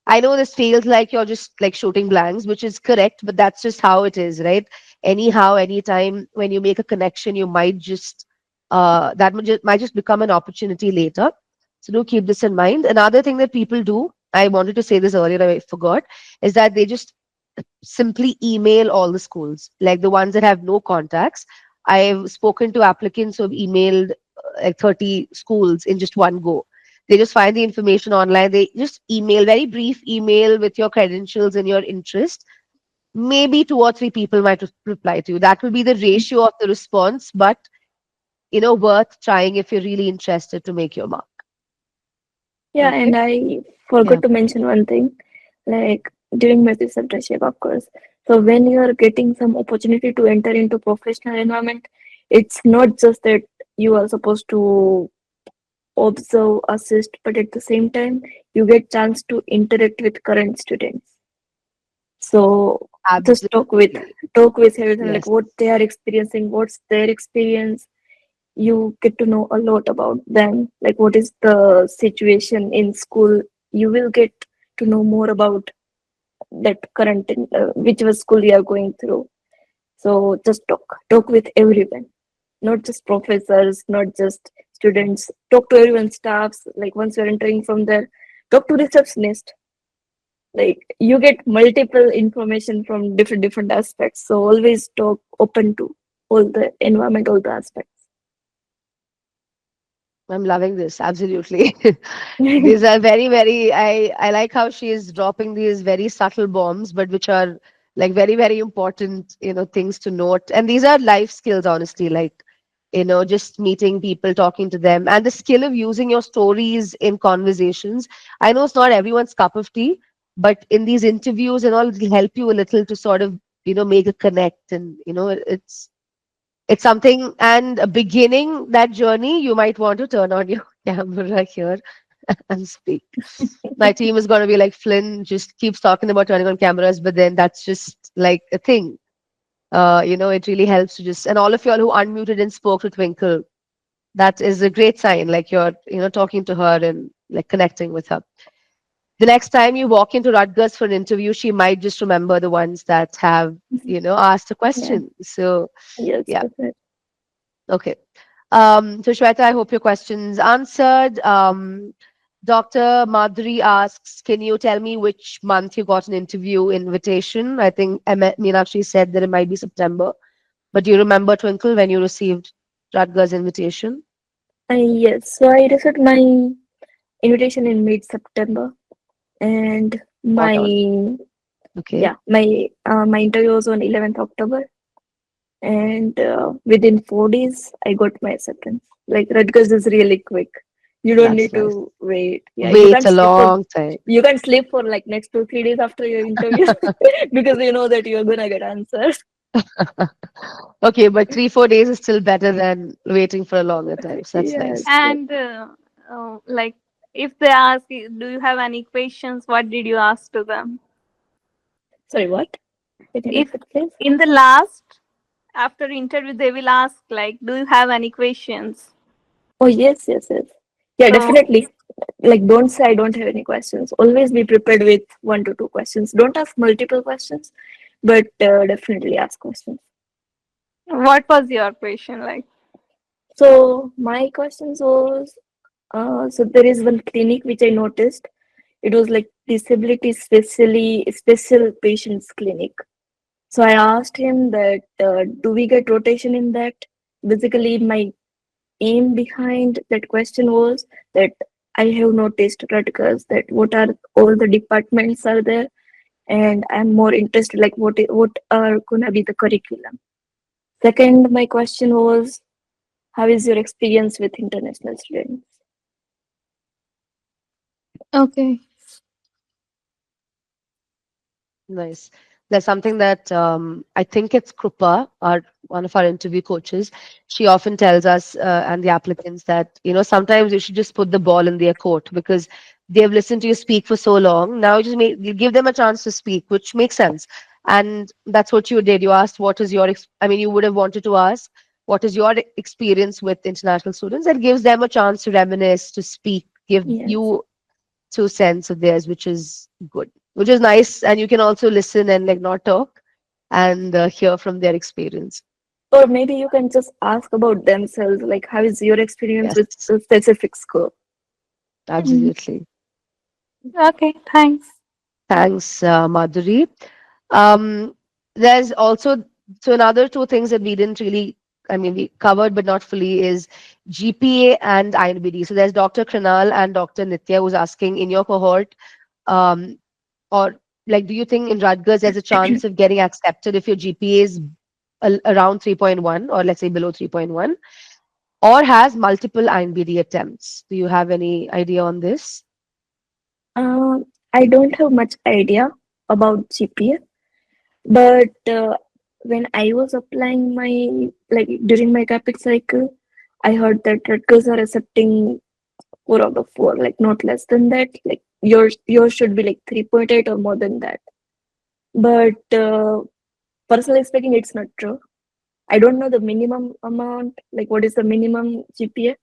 I know this feels like you're just like shooting blanks, which is correct, but that's just how it is, right? Anyhow, anytime when you make a connection, you might just might just become an opportunity later. So do keep this in mind. Another thing that people do, I wanted to say this earlier, I forgot, is that they just simply email all the schools, like the ones that have no contacts. I've spoken to applicants who have emailed like 30 schools in just one go. They just find the information online. They just email, very brief email with your credentials and your interest. Maybe 2 or 3 people might reply to you. That will be the ratio of the response, but worth trying if you're really interested to make your mark. Yeah, Okay. and I Yeah. forgot to mention one thing, like during my preceptorship, of course. So when you are getting some opportunity to enter into professional environment, it's not just that you are supposed to observe, assist, but at the same time, you get chance to interact with current students. So just Absolutely. talk with everything, like Yes. what they are experiencing, what's their experience. You get to know a lot about them, like what is the situation in school. You will get to know more about that current whichever school you are going through. So just talk with everyone, not just professors, not just students. Talk to everyone, staffs. Like once you're entering from there, talk to receptionist. Like you get multiple information from different aspects. So always talk open to all the environment, all the aspects. I'm loving this. Absolutely. These are very, very, I like how she is dropping these very subtle bombs, but which are like very, very important, things to note. And these are life skills, honestly, like, just meeting people, talking to them, and the skill of using your stories in conversations. I know it's not everyone's cup of tea, but in these interviews and all, it'll help you a little to sort of, make a connect. And, it's something, and beginning that journey, you might want to turn on your camera here and speak. My team is going to be like, Flynn just keeps talking about turning on cameras, but then that's just like a thing. It really helps to just, and all of y'all who unmuted and spoke to Twinkle, that is a great sign. Like you're, talking to her and like connecting with her. The next time you walk into Rutgers for an interview, she might just remember the ones that have, asked a Yeah. question. So, Yes. yeah. Definitely. Okay. So Shweta, I hope your question's answered. Dr. Madhuri asks, can you tell me which month you got an interview invitation? I think Meenakshi said that it might be September. But do you remember, Twinkle, when you received Rutgers invitation? Yes. So I received my invitation in mid-September, and Spot my on. Okay. yeah, my interview was on 11th October, and within 4 days I got my acceptance. Like Rutgers is really quick. You don't That's need nice. to wait. Yeah, Wait a long time. you can't sleep for like next 2 3 days after your interview because you know that you're gonna get answers. Okay, but 3, 4 days is still better than waiting for a longer time. So that's Yes. nice. And like, if they ask you, do you have any questions? What did you ask to them? Sorry, what? Can you If repeat, please? in the last after interview they will ask like, do you have any questions? Oh, yes, yes, yes. Yeah, So definitely. Like, don't say I don't have any questions. Always be prepared with 1 to 2 questions. Don't ask multiple questions, but definitely ask questions. what was your question like? So my questions was, so there is one clinic which I noticed. It was like disability special patients clinic. So I asked him that, do we get rotation in that? Basically, my aim behind that question was that I have noticed Rutgers that what are all the departments are there, and I'm more interested like what are gonna be the curriculum. Second, my question was, how is your experience with international students? Okay. Nice. There's something that I think it's Krupa, one of our interview coaches. She often tells us and the applicants that sometimes you should just put the ball in their court because they've listened to you speak for so long. Now you give them a chance to speak, which makes sense. And that's what you did. You asked what is your I mean, you would have wanted to ask what is your experience with international students. That gives them a chance to reminisce, to speak, give Yes. you 2 cents of theirs, which is good, which is nice. And you can also listen and like not talk and hear from their experience. Or maybe you can just ask about themselves, like how is your experience with Yes, a specific school? Mm, absolutely. okay, thanks. Thanks, Madhuri. Um, there's also so another two things that we didn't really, I mean, we covered but not fully is GPA and INBD. So there's Dr. Krinal and Dr. Nitya who's asking in your cohort, um, or like, do you think in Rutgers there's a chance of getting accepted if your GPA is around 3.1 or let's say below 3.1 or has multiple INBD attempts? Do you have any idea on this? Uh, I don't have much idea about GPA, but when I was applying my like during my CAPID cycle, I heard that Rutgers are accepting 4 out of 4, like not less than that. Like yours should be like 3.8 or more than that. But personally speaking, it's not true. I don't know the minimum amount, like what is the minimum GPA,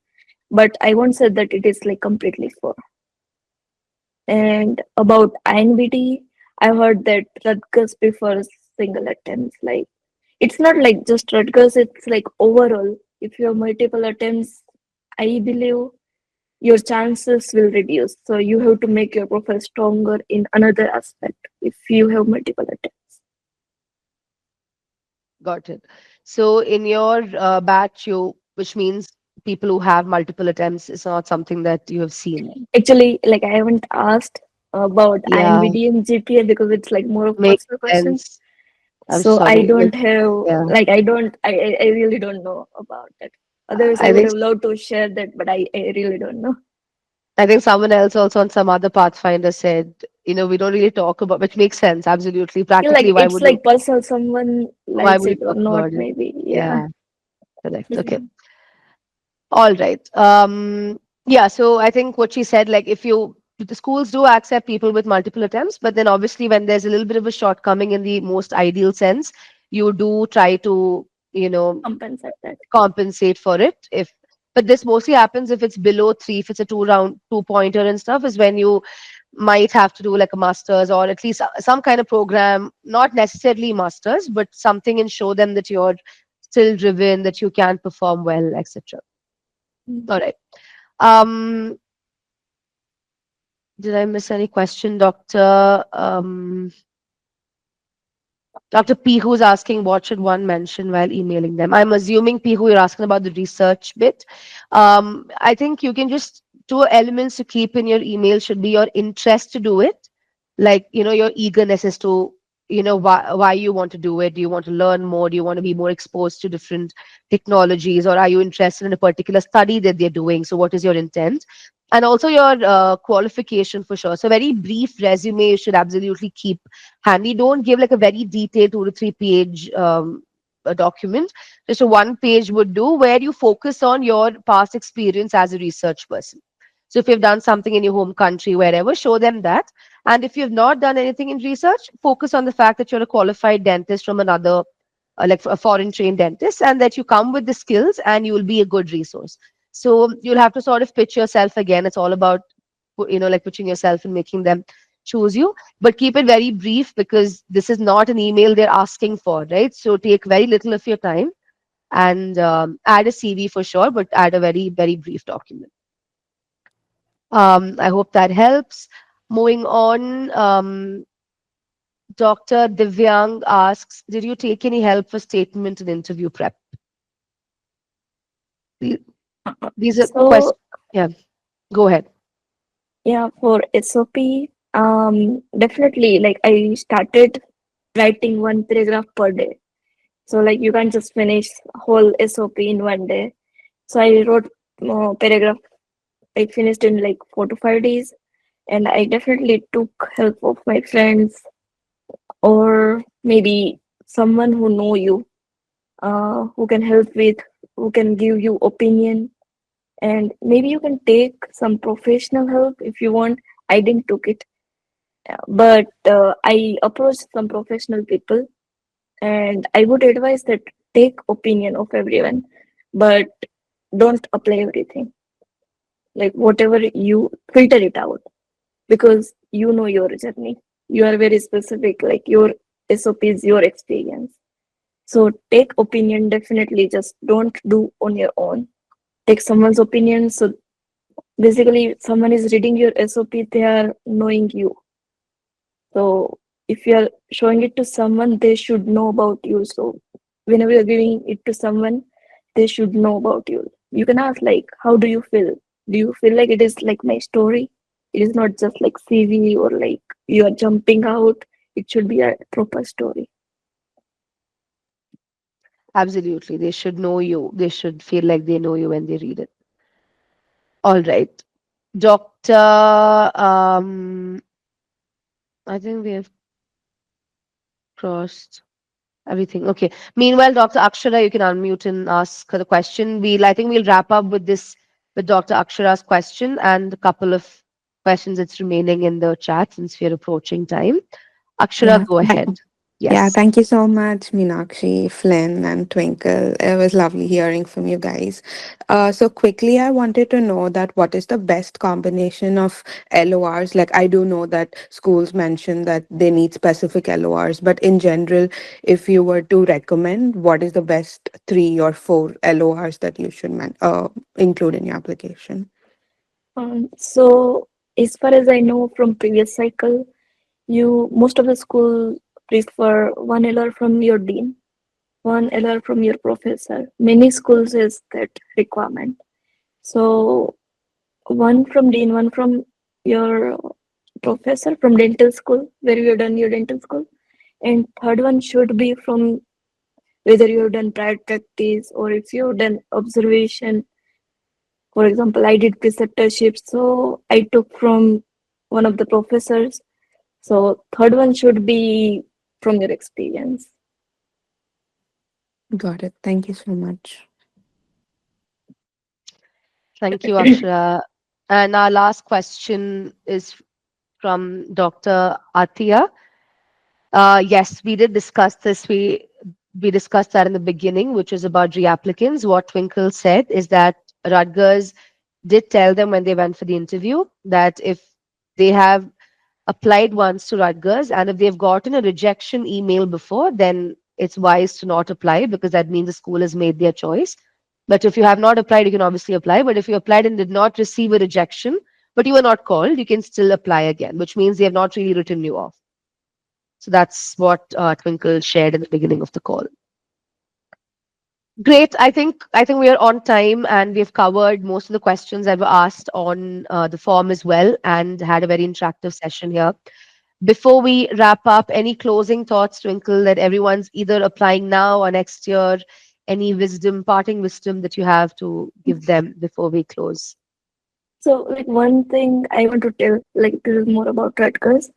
but I won't say that it is like completely full. And about INBT, I heard that Rutgers prefers single attempts. Like it's not like just Rutgers, it's like overall. If you have multiple attempts, I believe your chances will reduce. So you have to make your profile stronger in another aspect if you have multiple attempts. Got it. So in your batch, which means people who have multiple attempts is not something that you have seen. Actually, like I haven't asked about Yeah, IMBD and GPA because it's like more of makes personal question. sense. I'm So I sorry. don't have Yeah, like I really don't know about that. Otherwise, I I would think have loved to share that, but I really don't know. I think someone else also on some other Pathfinder said, we don't really talk about, which makes sense. Absolutely, Feel like practically, why it's would you? like personal. Someone Why likes would you it or talk not, about it? maybe. Yeah. Yeah, correct. Okay. Mhm. All right. Yeah, so I think what she said, like the schools do accept people with multiple attempts, but then obviously when there's a little bit of a shortcoming in the most ideal sense, you do try to, you know, Compensate that. compensate for it. But this mostly happens if it's below three, if it's a two pointer and stuff, is when you might have to do like a master's or at least some kind of program, not necessarily masters, but something and show them that you're still driven, that you can perform well, etc. Mm. All right. Um, did I miss any question, Doctor? Dr. P, who's asking what should one mention while emailing them? I'm assuming P, who you're asking about the research bit. I think you can just two elements to keep in your email should be your interest to do it, like your eagerness as to why you want to do it. Do you want to learn more? Do you want to be more exposed to different technologies, or are you interested in a particular study that they're doing? So, what is your intent? And also your qualification for sure. So, very brief resume you should absolutely keep handy. Don't give like a very detailed 2 to 3 page a document. Just a one page would do where you focus on your past experience as a research person. So if you've done something in your home country, wherever, show them that. And if you've not done anything in research, focus on the fact that you're a qualified dentist from another, like a foreign trained dentist, and that you come with the skills and you will be a good resource. So you'll have to sort of pitch yourself again. It's all about, like pitching yourself and making them choose you, but keep it very brief because this is not an email they're asking for, right? So take very little of your time and add a CV for sure, but add a very, very brief document. I hope that helps. Moving on, Dr. Divyang asks, did you take any help for statement and interview prep? The- These are So questions. Yeah, go ahead. yeah, for SOP, definitely like I started writing one paragraph per day. So like you can't just finish whole SOP in one day. So I wrote paragraph. I finished in like 4 to 5 days, and I definitely took help of my friends or maybe someone who know you, who can help with, who can give you opinion, and maybe you can take some professional help if you want. I didn't took it, but I approached some professional people, and I would advise that take opinion of everyone, but don't apply everything. Like whatever you filter it out because you know your journey. You are very specific, like your SOP is your experience. So take opinion definitely. Just don't do on your own. Take someone's opinion. So basically, someone is reading your SOP, they are knowing you. So if you are showing it to someone, they should know about you. So whenever you're giving it to someone, they should know about you. You can ask like, how do you feel? Do you feel like it is like my story? It is not just like CV or like you are jumping out. It should be a proper story. Absolutely. They should know you. They should feel like they know you when they read it. All right. Doctor, I think we have crossed everything. Okay. Meanwhile, Dr. Akshara, you can unmute and ask her the question. I think we'll wrap up with this, with Dr. Akshara's question and a couple of questions that's remaining in the chat since we're approaching time. Akshara, Yeah, go ahead. yeah. Yes. Thank you so much, Meenakshi, Flynn, and Twinkle. It was lovely hearing from you guys. So quickly, I wanted to know that what is the best combination of LORs? Like I do know that schools mention that they need specific LORs, but in general, if you were to recommend, what is the best 3 or 4 LORs that you should include in your application? So as far as I know from previous cycle, you most of the school prefer one LR from your dean, one LR from your professor. Many schools is that requirement. So one from dean, one from your professor from dental school, where you have done your dental school, and third one should be from whether you have done private practice or if you have done observation. For example, I did preceptorship, so I took from one of the professors. So third one should be from your experience. Got it. Thank you so much. Thank you, Akshara. And our last question is from Dr. Atia. Yes, we did discuss this. We discussed that in the beginning, which was about reapplicants. What Twinkle said is that Rutgers did tell them when they went for the interview that if they have applied once to Rutgers and if they've gotten a rejection email before, then it's wise to not apply because that means the school has made their choice. But if you have not applied, you can obviously apply. But if you applied and did not receive a rejection, but you were not called, you can still apply again, which means they have not really written you off. So that's what Twinkle shared in the beginning of the call. Great. I think we are on time and we've covered most of the questions that were asked on the form as well and had a very interactive session here. Before we wrap up, any closing thoughts, Twinkle, that everyone's either applying now or next year? Any wisdom, parting wisdom that you have to give them before we close? So like one thing I want to tell, like this is more about Rutgers.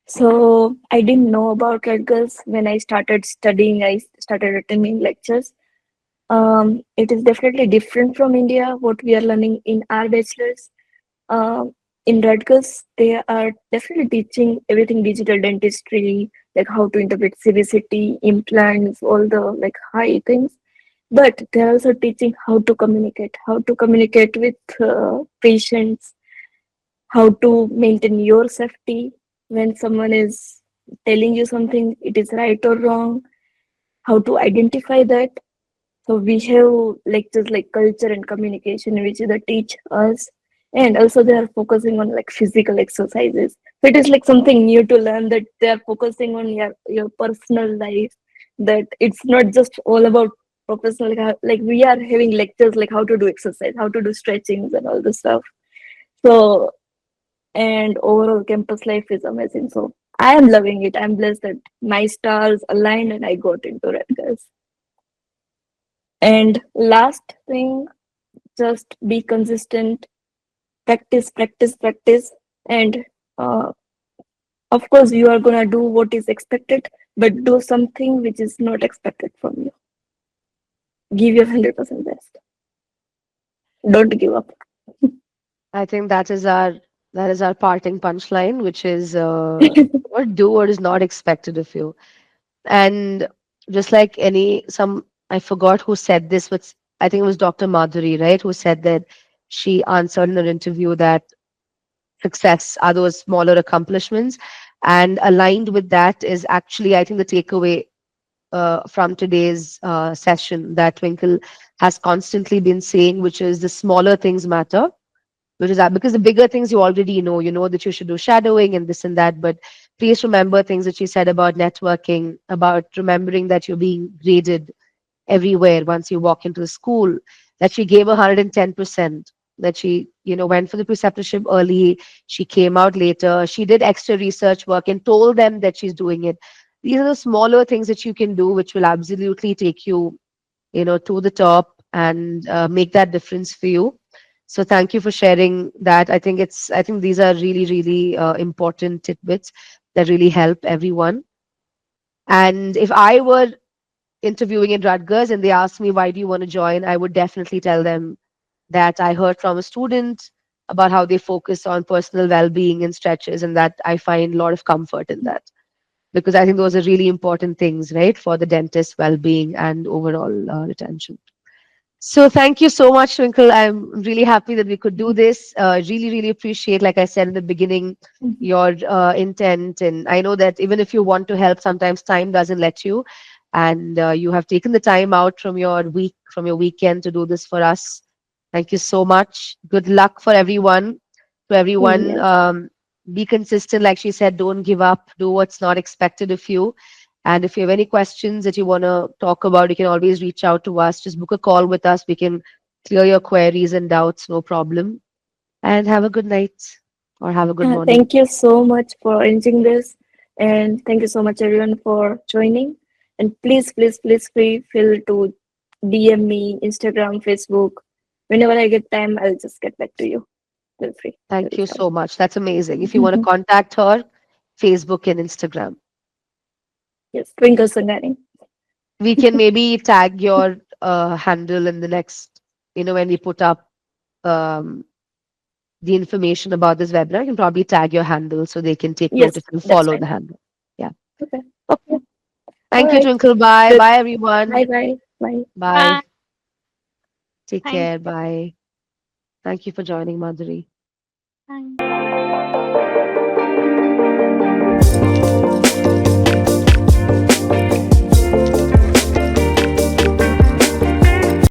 So I didn't know about Rutgers when I started studying. I started attending lectures. It is definitely different from India, what we are learning in our bachelor's. In Rutgers, they are definitely teaching everything digital dentistry, like how to interpret CVCT, implants, all the like high things. But they're also teaching how to communicate with patients, how to maintain your safety when someone is telling you something, it is right or wrong, how to identify that. So we have lectures like culture and communication, which they teach us, and also they are focusing on like physical exercises. So it is like something new to learn that they are focusing on your personal life. That it's not just all about professional. Like we are having lectures like how to do exercise, how to do stretchings, and all this stuff. So and overall campus life is amazing. So I am loving it. I'm blessed that my stars aligned and I got into Rutgers. And last thing, just be consistent, practice, practice, practice, and uh, of course you are gonna do what is expected, but do something which is not expected from you. Give your 100% best. Don't give up. I think that is our parting punchline, which is what do what is not expected of you. And just like some I forgot who said this, but I think it was Dr. Madhuri, right, who said that she answered in an interview that success are those smaller accomplishments. And aligned with that is actually, I think, the takeaway from today's session that Twinkle has constantly been saying, which is the smaller things matter. Which is that because the bigger things you know that you should do shadowing and this and that. But please remember things that she said about networking, about remembering that you're being graded everywhere once you walk into the school, that she gave 110%, that she, went for the preceptorship early, she came out later, she did extra research work and told them that she's doing it. These are the smaller things that you can do, which will absolutely take you, to the top and make that difference for you. So thank you for sharing that. I think these are really, really important tidbits that really help everyone. And if I were interviewing in Rutgers and they asked me, why do you want to join? I would definitely tell them that I heard from a student about how they focus on personal well being and stretches, and that I find a lot of comfort in that. Because I think those are really important things, right, for the dentist's well being and overall retention. So thank you so much, Twinkle. I'm really happy that we could do this. Really, really appreciate, like I said in the beginning, your intent. And I know that even if you want to help, sometimes time doesn't let you. And you have taken the time out from your weekend to do this for us. Thank you so much. Good luck for everyone. to everyone. Yes. Be consistent, like she said, don't give up, do what's not expected of you. And if you have any questions that you want to talk about, you can always reach out to us. Just book a call with us. We can clear your queries and doubts, no problem. And have a good night or have a good morning. Thank you so much for arranging this. And thank you so much, everyone, for joining. And please, please, please feel to DM me, Instagram, Facebook. Whenever I get time, I'll just get back to you. Feel free to Thank reach you out. so much. That's amazing. If you want to contact her, Facebook and Instagram. Yes, Twinkle Sanghani. We can maybe tag your handle in the next, when we put up um, the information about this webinar, you can probably tag your handle so they can take Yes, notice and that's follow fine. the handle. Yeah. Okay. Okay. Yeah. All Thank you, right. Twinkle. Bye. Good. Bye, everyone. Bye bye. Bye. Bye. Bye. Take Thank care. you. Bye. Thank you for joining, Madhuri. Thank